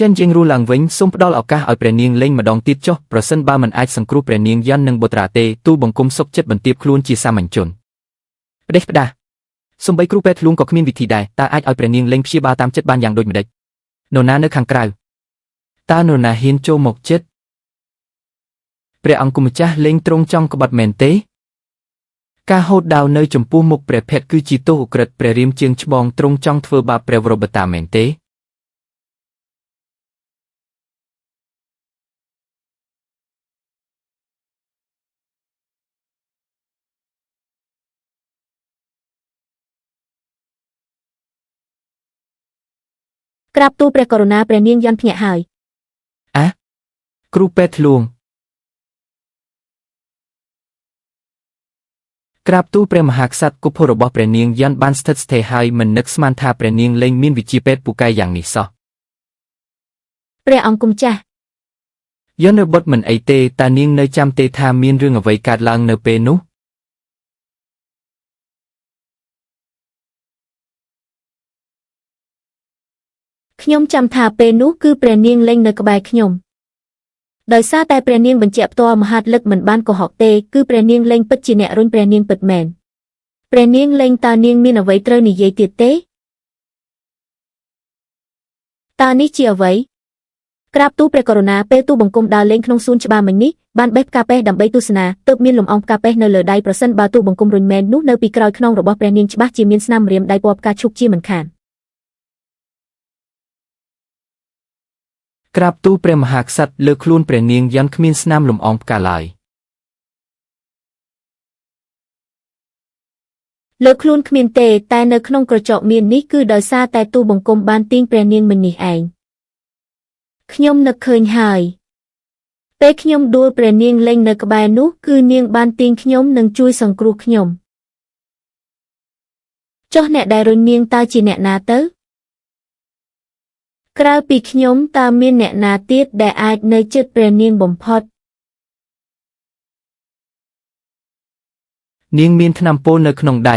ចិនជាងរូឡើងវិញសូមផ្ដល់ឱកាសឲ្យព្រះនាងលេងម្ដងទៀតចុះប្រសិនបើមិនអាចសង្គ្រោះព្រះនាងយ៉ាន់និងបុត្រាទេទូលបង្គំសុខចិត្តបន្ទាបខ្លួនជាសាមញ្ញជនផ្ដេសផ្ដាសសំបីគ្រូពេទ្យធ្លួងក៏គ្មានវិធីដែរតើអាចឲ្យព្រះនាងលេងព្យាបាលតាមចិត្តបានយ៉ាងដូចម្ដេចនរណានៅខាងក្រៅតើនរណាហ៊ានចូលមកចិត្តព្រះអង្គម្ចាស់លេងទ្រង់ចង់ក្បត់មែនទេការហូតដាវនៅចំពោះមុខព្រះភ័ក្ត្រគឺជាទោសឧក្រិដ្ឋព្រះរាមជាងច្បងទ្រង់ចង់ធ្វើបាបព្រះវរបតាមែនទេក្រាបទូលព្រះករុណាព្រះនាងយ៉ាន់ភ្ញាក់ហើយគ្រូពេទ្យធ្លួងក្រាបទូលព្រះមហាក្សត្រគុភុរបស់ព្រះនាងយ៉ាន់បានស្ថិតស្ថេរហើយមិននឹកស្មានថាព្រះនាងលែងមានវិជ្ជាពេទ្យពូកែយ៉ាងនេះសោះព្រះអង្គម្ចាស់យ៉ាន់នៅបុតមិនអីទេតានាងនៅចាំទេថាមានរឿងអ្វីកើតឡើងនៅពេលនោះខ្ញុំចាំថាពេលនោះគឺព្រះនាងលេងនៅក្បែរខ្ញុំដោយសារតែព្រះនាងបញ្ជាក់ផ្ទាល់មហាលឹកមិនបានកុហកទេគឺព្រះនាងលេងពិតជាអ្នករុញព្រះនាងពិតមែនព្រះនាងលេងតើនាងមានអ្វីត្រូវនិយាយទៀតទេតើនេះជាអ្វីក្រាបទូលព្រះករុណាពេលទូបង្គំដើរលេងក្នុងសួនច្បារមិញនេះបានបេះផ្កាប៉េះដើម្បីទស្សនាទើបមានលំអងផ្កាប៉េះនៅលើដៃប្រសិនបើទូបង្គំរុញមែននោះនៅពីក្រោយខ្នងរបស់ព្រះនាងច្បាស់ជាមានស្នាមម្រាមដៃពណ៌ផ្កាឈូកជាមិនខានក្រាបទូលព្រះមហាក្សត្រលើខ្លួនព្រះនាងយ៉ាន់គ្មានស្នាមលំអងផ្កាឡើយលើខ្លួនគ្មានទេតែនៅក្នុងក្រចកមាននេះគឺដោយសារតែទូបង្គំបានទាញព្រះនាងមិញនេះឯងខ្ញុំនឹកឃើញហើយពេលខ្ញុំដួលព្រះនាងលេងនៅក្បែរនោះគឺនាងបានទាញខ្ញុំនិងជួយសង្គ្រោះខ្ញុំចុះអ្នកដែលរុញនាងតើជាអ្នកណាទៅក្រៅពីខ្ញុំតើមានអ្នកណាទៀតដែលអាចនៅជិតព្រះនាងបំផុតនាងមានថ្នាំពុលនៅក្នុងដៃ